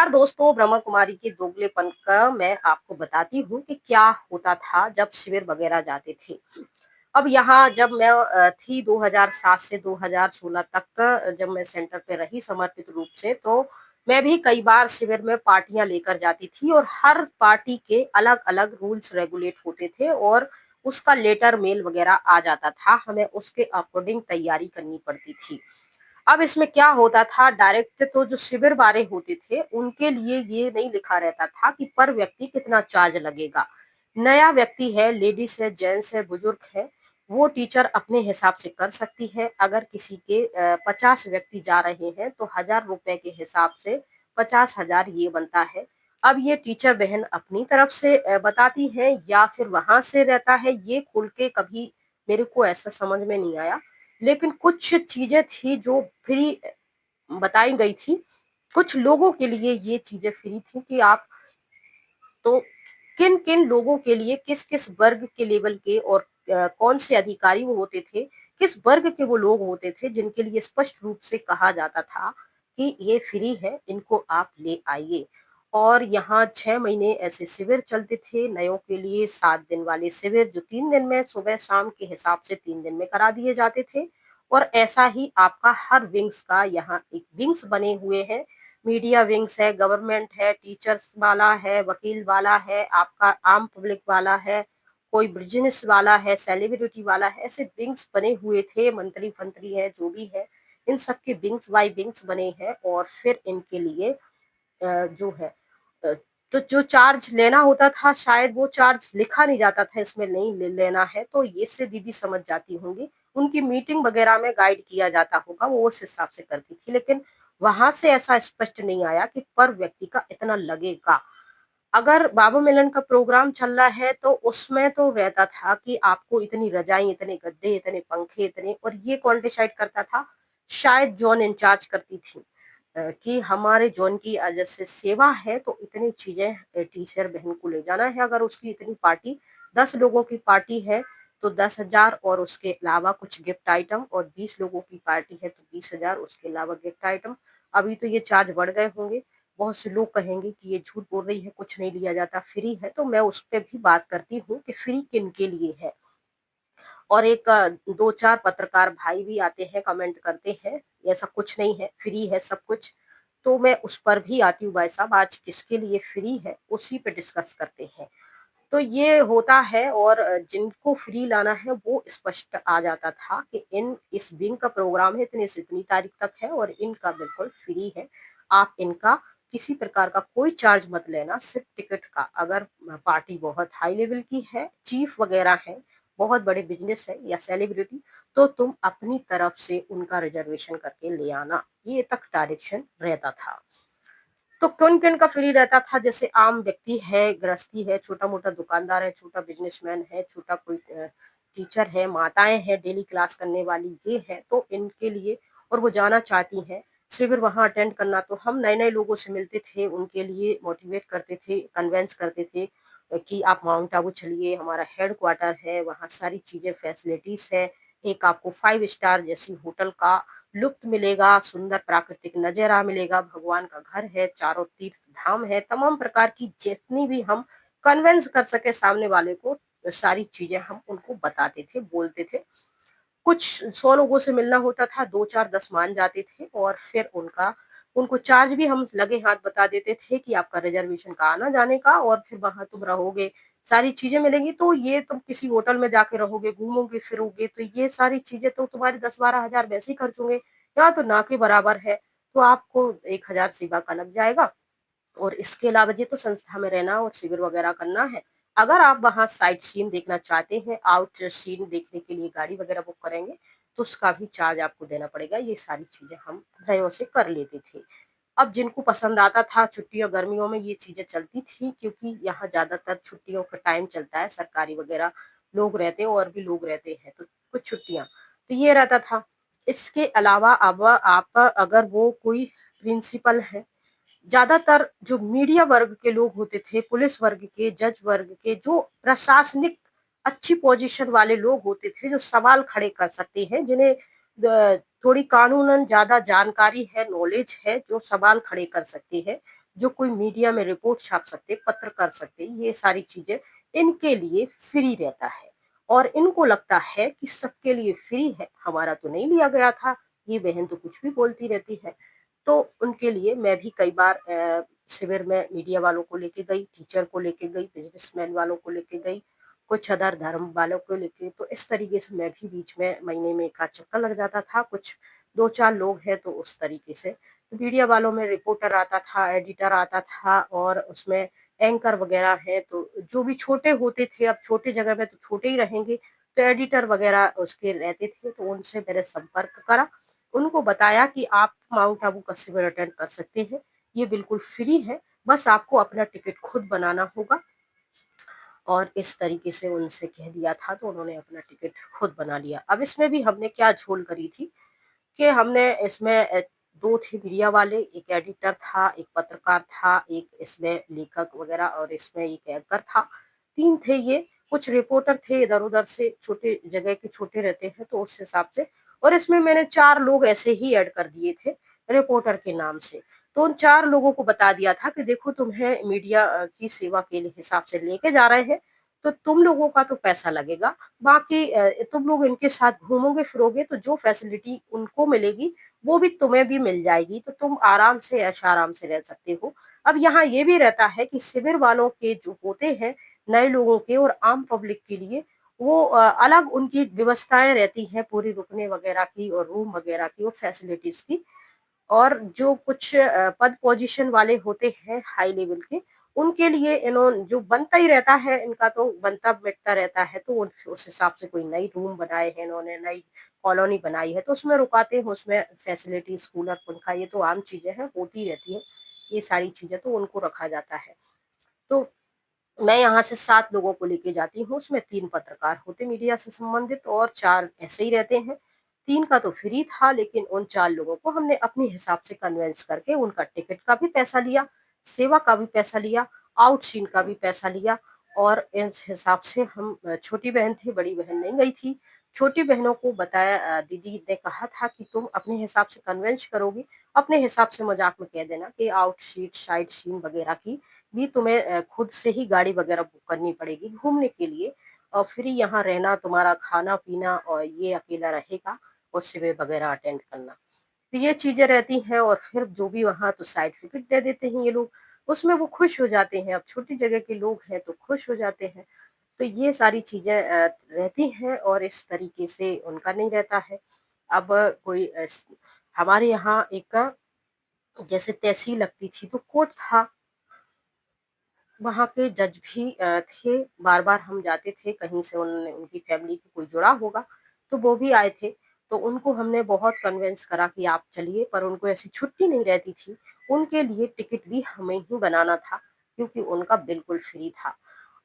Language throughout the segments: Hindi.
नमस्कार दोस्तों, ब्रह्मा कुमारी के दोगलेपन का मैं आपको बताती हूँ कि क्या होता था जब शिविर वगैरह जाते थे। अब यहाँ जब मैं थी 2007 से 2016 तक जब मैं सेंटर पे रही समर्पित रूप से, तो मैं भी कई बार शिविर में पार्टियां लेकर जाती थी और हर पार्टी के अलग-अलग रूल्स रेगुलेट होते थे और उसका लेटर मेल वगैरह आ जाता था। हमें उसके अकॉर्डिंग तैयारी करनी पड़ती थी। अब इसमें क्या होता था, डायरेक्ट तो जो शिविर वाले होते थे उनके लिए ये नहीं लिखा रहता था कि पर व्यक्ति कितना चार्ज लगेगा। नया व्यक्ति है, लेडीज है, जेंट्स है, बुजुर्ग है, वो टीचर अपने हिसाब से कर सकती है। अगर किसी के 50 व्यक्ति जा रहे हैं तो 1000 रुपए के हिसाब से 50,000 ये बनता है। अब ये टीचर बहन अपनी तरफ से बताती है या फिर वहां से रहता है, ये खुल के कभी मेरे को ऐसा समझ में नहीं आया। लेकिन कुछ चीजें थी जो फ्री बताई गई थी। कुछ लोगों के लिए ये चीजें फ्री थी कि आप तो किन किन लोगों के लिए, किस किस वर्ग के लेवल के और कौन से अधिकारी वो होते थे, किस वर्ग के वो लोग होते थे जिनके लिए स्पष्ट रूप से कहा जाता था कि ये फ्री है, इनको आप ले आइए। और यहाँ 6 महीने ऐसे शिविर चलते थे नयों के लिए। 7 दिन वाले शिविर जो 3 दिन में सुबह शाम के हिसाब से 3 दिन में करा दिए जाते थे। और ऐसा ही आपका हर विंग्स का यहाँ एक विंग्स बने हुए हैं। मीडिया विंग्स है, गवर्नमेंट है, टीचर्स वाला है, वकील वाला है, आपका आम पब्लिक वाला है, कोई बिजनेस वाला है, सेलिब्रिटी वाला है। ऐसे विंग्स बने हुए थे। मंत्री फंत्री है, जो भी है, इन सबके विंग्स बाय विंग्स बने हैं। और फिर इनके लिए जो है अ, तो जो चार्ज लेना होता था, शायद वो चार्ज लिखा नहीं जाता था इसमें नहीं लेना है, तो ये से दीदी समझ जाती होंगी। उनकी मीटिंग वगैरह में गाइड किया जाता होगा, वो उस हिसाब से करती थी। लेकिन वहां से ऐसा स्पष्ट नहीं आया कि पर व्यक्ति का इतना लगेगा। अगर बाबू मिलन का प्रोग्राम चल रहा है तो उसमें तो रहता था कि आपको इतनी रजाई, इतने गद्दे, इतने पंखे, इतने, और ये कौन डिसाइड करता था? शायद जोन इंचार्ज करती थी कि हमारे जोन की जैसे सेवा है तो इतनी चीजें टीचर बहन को ले जाना है। अगर उसकी इतनी पार्टी 10 लोगों की पार्टी है तो 10,000, और उसके अलावा कुछ गिफ्ट आइटम, और 20 लोगों की पार्टी है तो 20,000, उसके अलावा गिफ्ट आइटम। अभी तो ये चार्ज बढ़ गए होंगे। बहुत से लोग कहेंगे कि ये झूठ बोल रही है, कुछ नहीं लिया जाता, फ्री है। तो मैं उस पर भी बात करती हूँ कि फ्री किन के लिए है। और एक 2-4 पत्रकार भाई भी आते हैं, कमेंट करते हैं ऐसा कुछ नहीं है, फ्री है सब कुछ। तो मैं उस पर भी आती हूँ, भाई साहब आज किसके लिए फ्री है उसी पे डिस्कस करते हैं। तो ये होता है। और जिनको फ्री लाना है वो स्पष्ट आ जाता था कि इन इस विंग का प्रोग्राम है, इतने से इतनी तारीख तक है और इनका बिल्कुल फ्री है। आप इनका किसी प्रकार का कोई चार्ज मत लेना, सिर्फ टिकट का। अगर पार्टी बहुत हाई लेवल की है, चीफ वगैरह है, बहुत बड़े बिजनेस है या सेलिब्रिटी, तो तुम अपनी तरफ से उनका रिजर्वेशन करके ले आना। ये तक डायरेक्शन रहता था। तो किन किन का फ्री रहता था? जैसे आम व्यक्ति है, गृहस्थी है, छोटा मोटा दुकानदार है, छोटा बिजनेसमैन है, छोटा कोई टीचर है, माताएं हैं डेली क्लास करने वाली, ये है तो इनके लिए। और वो जाना चाहती हैं शिविर वहां अटेंड करना, तो हम नए नए लोगों से मिलते थे, उनके लिए मोटिवेट करते थे, कन्वेंस करते थे कि आप माउंट आबू चलिए, हमारा हेड क्वार्टर है, वहाँ सारी चीजें फैसिलिटीज है। एक आपको 5 स्टार जैसी होटल का लुत्फ मिलेगा, सुंदर प्राकृतिक नजारा मिलेगा, भगवान का घर है, चारों तीर्थ धाम है, तमाम प्रकार की जितनी भी हम कन्वेंस कर सके सामने वाले को, सारी चीजें हम उनको बताते थे, बोलते थे। कुछ 100 लोगों से मिलना होता था, 2 4 10 मान जाते थे। और फिर उनको चार्ज भी हम लगे हाथ बता देते थे कि आपका रिजर्वेशन का आना जाने का, और फिर वहां तुम रहोगे, सारी चीजें मिलेंगी। तो ये तुम किसी होटल में जाके रहोगे, घूमोगे फिरोगे, तो ये सारी चीजें तो तुम्हारे 10-12 हजार वैसे ही खर्च होंगे, यहाँ तो ना के बराबर है। तो आपको 1,000 सेवा का लग जाएगा। और इसके अलावा ये तो संस्था में रहना और शिविर वगैरह करना है। अगर आप वहाँ साइट सीन देखना चाहते हैं, आउट सीन देखने के लिए गाड़ी वगैरह बुक करेंगे, तो उसका भी चार्ज आपको देना पड़ेगा। ये सारी चीजें हम नयों से कर लेते थे। अब जिनको पसंद आता था, छुट्टियों गर्मियों में ये चीजें चलती थी, क्योंकि यहाँ ज्यादातर छुट्टियों का टाइम चलता है, सरकारी वगैरह लोग रहते हैं और भी लोग रहते हैं, तो कुछ छुट्टियां, तो ये रहता था। इसके अलावा अब आप अगर वो कोई प्रिंसिपल है, ज्यादातर जो मीडिया वर्ग के लोग होते थे, पुलिस वर्ग के, जज वर्ग के, जो प्रशासनिक अच्छी पोजीशन वाले लोग होते थे, जो सवाल खड़े कर सकते हैं, जिन्हें थोड़ी कानूनन ज्यादा जानकारी है, नॉलेज है, जो सवाल खड़े कर सकते हैं, जो कोई मीडिया में रिपोर्ट छाप सकते, पत्र कर सकते, ये सारी चीज़ें इनके लिए फ्री रहता है। और इनको लगता है कि सबके लिए फ्री है, हमारा तो नहीं लिया गया था, ये बहन तो कुछ भी बोलती रहती है। तो उनके लिए मैं भी कई बार शिविर में मीडिया वालों को लेके गई, टीचर को लेके गई, बिज़नेसमैन वालों को लेके गई, कुछ अदर धर्म वालों को लेके, तो इस तरीके से मैं भी बीच में महीने में 1 आध चक्कर लग जाता था। कुछ 2-4 लोग हैं तो उस तरीके से। तो मीडिया वालों में रिपोर्टर आता था, एडिटर आता था और उसमें एंकर वगैरह हैं, तो जो भी छोटे होते थे, अब छोटे जगह में तो छोटे ही रहेंगे, तो एडिटर वगैरह उसके रहते थे, तो उनसे मैंने संपर्क करा। उनको बताया कि आप माउंट आबू का शिविर अटेंड कर सकते हैं, ये बिल्कुल फ्री है, बस आपको अपना टिकट खुद बनाना होगा। और इस तरीके से उनसे कह दिया था, तो उन्होंने अपना टिकट खुद बना लिया। अब इसमें भी हमने क्या झोल करी थी कि हमने इसमें 2 थे मीडिया वाले, एक एडिटर था, एक पत्रकार था, एक इसमें लेखक वगैरह और इसमें एक एंकर था। 3 थे ये, कुछ रिपोर्टर थे इधर-उधर से, छोटे जगह के छोटे रहते हैं तो उस हिसाब से। और इसमें मैंने 4 लोग ऐसे ही ऐड कर दिए थे रिपोर्टर के नाम से। तो उन 4 लोगों को बता दिया था कि देखो तुम्हें मीडिया की सेवा के हिसाब से लेके जा रहे हैं, तो तुम लोगों का तो पैसा लगेगा, बाकी तुम लोग इनके साथ घूमोगे फिरोगे तो जो फैसिलिटी उनको मिलेगी वो भी तुम्हें भी मिल जाएगी, तो तुम आराम से ऐश आराम से रह सकते हो। अब यहाँ ये भी रहता है कि शिविर वालों के जो होते हैं नए लोगों के और आम पब्लिक के लिए, वो अलग उनकी व्यवस्थाएं रहती हैं, पूरी रुकने वगैरह की और रूम वगैरह की और फैसिलिटीज की। और जो कुछ पद पोजीशन वाले होते हैं हाई लेवल के, उनके लिए इन्होंने जो बनता ही रहता है, इनका तो बनता बिकता रहता है, तो उस हिसाब से कोई नई रूम बनाए हैं इन्होंने, नई कॉलोनी बनाई है तो उसमें रुकाते हैं, उसमें फैसिलिटीज कूलर पंखा ये तो आम चीजें हैं, होती रहती है, ये सारी चीजें तो उनको रखा जाता है। तो मैं यहाँ से 7 लोगों को लेके जाती हूँ, उसमें 3 पत्रकार होते मीडिया से संबंधित और 4 ऐसे ही रहते हैं। 3 का तो फ्री था, लेकिन उन 4 लोगों को हमने अपने हिसाब से कन्विंस करके उनका टिकट का भी पैसा लिया, सेवा का भी पैसा लिया, आउट सीन का भी पैसा लिया। और इस हिसाब से हम छोटी बहन थी, बड़ी बहन नहीं गई थी। छोटी बहनों को बताया, दीदी ने कहा था कि तुम अपने हिसाब से कन्विंस करोगी, अपने हिसाब से मजाक में कह देना कि आउट सीट, साइड सीन वगैरह की भी तुम्हें खुद से ही गाड़ी वगैरह बुक करनी पड़ेगी घूमने के लिए, और फिर यहाँ रहना, तुम्हारा खाना पीना और ये अकेला रहेगा, और शिविर वगैरह अटेंड करना, तो ये चीजें रहती हैं। और फिर जो भी वहाँ तो सर्टिफिकेट दे देते हैं ये लोग, उसमें वो खुश हो जाते हैं, अब छोटी जगह के लोग हैं तो खुश हो जाते हैं। तो ये सारी चीजें रहती हैं और इस तरीके से उनका नहीं रहता है। अब कोई हमारे यहाँ एक जैसे तहसील लगती थी तो कोर्ट था, वहाँ के जज भी थे, बार-बार हम जाते थे, कहीं से उन्होंने उनकी फैमिली की कोई जुड़ा होगा, तो वो भी आए थे। तो उनको हमने बहुत कन्विंस करा कि आप चलिए, पर उनको ऐसी छुट्टी नहीं रहती थी। उनके लिए टिकट भी हमें ही बनाना था, क्योंकि उनका बिल्कुल फ्री था।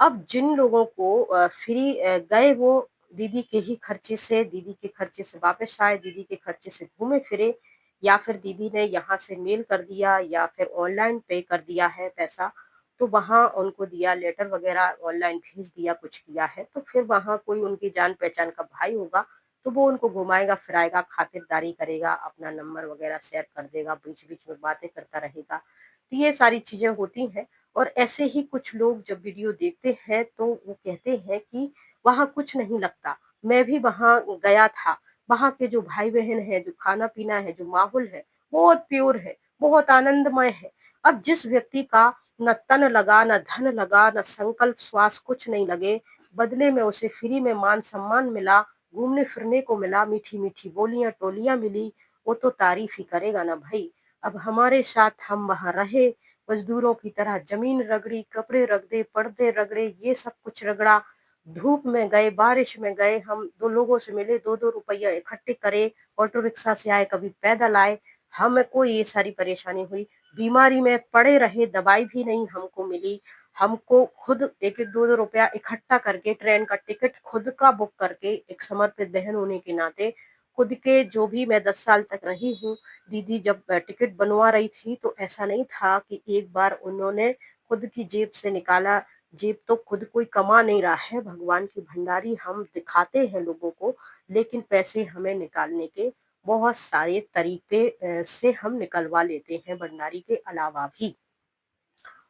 अब जिन लोगों को फ्री गए वो दीदी के ही खर्चे से, दीदी के खर्चे से वापस आए, दीदी के खर्चे से घूमे-फिरे, या फिर दीदी ने यहाँ से मेल कर दिया या फिर ऑनलाइन पे कर दिया है पैसा, तो वहाँ उनको दिया लेटर वगैरह, ऑनलाइन भेज दिया, कुछ किया है, तो फिर वहाँ कोई उनकी जान पहचान का भाई होगा, तो वो उनको घुमाएगा फिराएगा, खातिरदारी करेगा, अपना नंबर वगैरह शेयर कर देगा, बीच बीच में बातें करता रहेगा। तो ये सारी चीजें होती हैं। और ऐसे ही कुछ लोग जब वीडियो देखते हैं तो वो कहते हैं कि वहाँ कुछ नहीं लगता, मैं भी वहाँ गया था, वहाँ के जो भाई बहन है, जो खाना पीना है, जो माहौल है, बहुत प्योर है, बहुत आनंदमय है। अब जिस व्यक्ति का न तन लगा, न धन लगा, न संकल्प श्वास कुछ नहीं लगे, बदले में उसे फ्री में मान सम्मान मिला, घूमने फिरने को मिला, मीठी मीठी बोलियां टोलियां मिली, वो तो तारीफ ही करेगा ना भाई। अब हमारे साथ हम वहां रहे, मजदूरों की तरह जमीन रगड़ी, कपड़े रगड़े, पर्दे रगड़े, ये सब कुछ रगड़ा, धूप में गए, बारिश में गए, हम 2 लोगों से मिले, 2-2 रुपया इकट्ठे करे, ऑटो रिक्शा से आए, कभी पैदल आए, हमें कोई ये सारी परेशानी हुई, बीमारी में पड़े रहे, दवाई भी नहीं हमको मिली। हमको खुद 1-1 2-2 रुपया इकट्ठा करके ट्रेन का टिकट खुद का बुक करके, एक समर्पित बहन होने के नाते, खुद के जो भी मैं 10 साल तक रही हूँ, दीदी जब टिकट बनवा रही थी तो ऐसा नहीं था कि एक बार उन्होंने खुद की जेब से निकाला। जेब तो खुद कोई कमा नहीं रहा है, भगवान की भंडारी हम दिखाते हैं लोगों को, लेकिन पैसे हमें निकालने के बहुत सारे तरीके से हम निकलवा लेते हैं भंडारी के अलावा भी।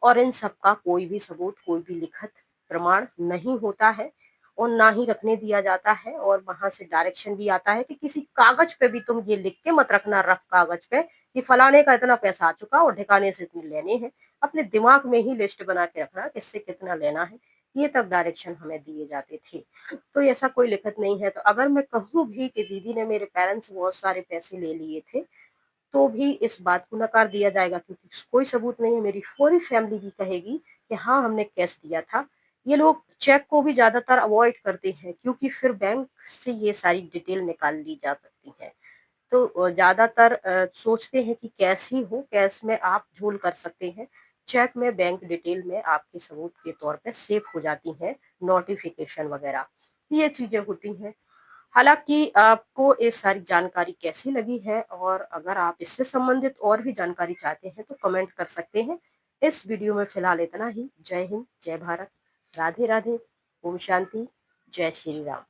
और इन सब का कोई भी सबूत, कोई भी लिखित प्रमाण नहीं होता है और ना ही रखने दिया जाता है। और वहां से डायरेक्शन भी आता है कि किसी कागज पे भी तुम ये लिख के मत रखना, रफ कागज पे, कि फलाने का इतना पैसा आ चुका और ठिकाने से इतने लेने हैं। अपने दिमाग में ही लिस्ट बना के रखना किससे कितना लेना है, ये तक डायरेक्शन हमें दिए जाते थे। तो ऐसा कोई लिखित नहीं है। तो अगर मैं कहूँ भी कि दीदी ने मेरे पेरेंट्स से बहुत सारे पैसे ले लिए थे, तो भी इस बात को नकार दिया जाएगा, क्योंकि कोई सबूत नहीं है। मेरी पूरी फैमिली भी कहेगी कि हाँ, हमने कैश दिया था। ये लोग चेक को भी ज्यादातर अवॉइड करते हैं, क्योंकि फिर बैंक से ये सारी डिटेल निकाल ली जा सकती है। तो ज्यादातर सोचते हैं कि कैश ही हो, कैश में आप झोल कर सकते हैं। चेक में बैंक डिटेल में आपके सबूत के तौर पे सेव हो जाती हैं, नोटिफिकेशन वगैरह, ये चीजें होती हैं। हालाँकि आपको ये सारी जानकारी कैसी लगी है, और अगर आप इससे संबंधित और भी जानकारी चाहते हैं तो कमेंट कर सकते हैं। इस वीडियो में फिलहाल इतना ही। जय हिंद, जय भारत, राधे राधे, ओम शांति, जय श्री राम।